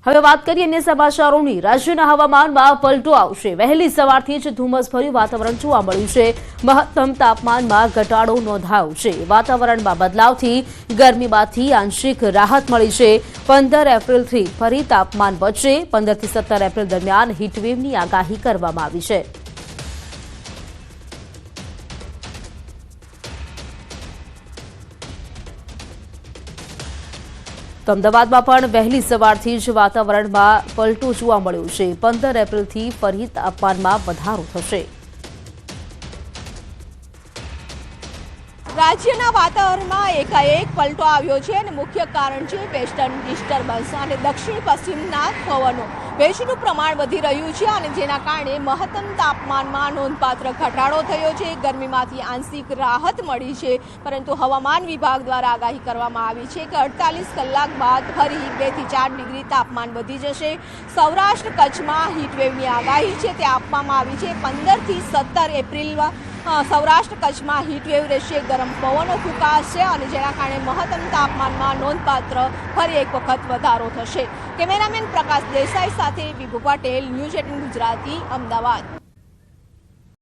હવે વાત કરીએ અન્ય સમાચારોની। રાજ્યના હવામાનમાં પલટો આવશે। વહેલી સવારથી જ ધુમ્મસભર્યું વાતાવરણ જોવા મળ્યું છે। મહત્તમ તાપમાનમાં ઘટાડો નોંધાયો છે। વાતાવરણમાં બદલાવથી ગરમીમાંથી આંશિક રાહત મળી છે। 15 એપ્રિલથી ફરી તાપમાન વધશે। 15 થી 17 એપ્રિલ દરમિયાન હીટવેવની આગાહી કરવામાં આવી છે। તો અમદાવાદમાં પણ વહેલી સવારથી જ વાતાવરણમાં પલટો જોવા મળ્યો છે। 15 એપ્રિલથી ફરી તાપમાનમાં વધારો થશે। રાજ્યના વાતાવરણમાં એકાએક પલટો આવ્યો છે અને મુખ્ય કારણ છે વેસ્ટર્ન ડિસ્ટર્બન્સ અને દક્ષિણ પશ્ચિમના પવનો। ભેજનું પ્રમાણ વધી રહ્યું છે અને જેના કારણે મહત્તમ તાપમાનમાં નોંધપાત્ર ઘટાડો થયો છે। ગરમીમાંથી આંશિક રાહત મળી છે, પરંતુ હવામાન વિભાગ દ્વારા આગાહી કરવામાં આવી છે કે 48 કલાક બાદ ફરી 2 થી 4 ડિગ્રી તાપમાન વધી જશે। સૌરાષ્ટ્ર કચ્છમાં હીટવેવની આગાહી છે તે આપવામાં આવી છે। 15 થી 17 એપ્રિલમાં સૌરાષ્ટ્ર કચ્છમાં હીટવેવ રહેશે। ગરમ પવનો ફૂંકાશે અને જેના કારણે મહત્તમ તાપમાનમાં નોંધપાત્ર ફરી એક વખત વધારો થશે। કેમેરામેન પ્રકાશ દેસાઈ સાથે વિભુ પટેલ, ન્યૂઝ 18 ગુજરાતી, અમદાવાદ।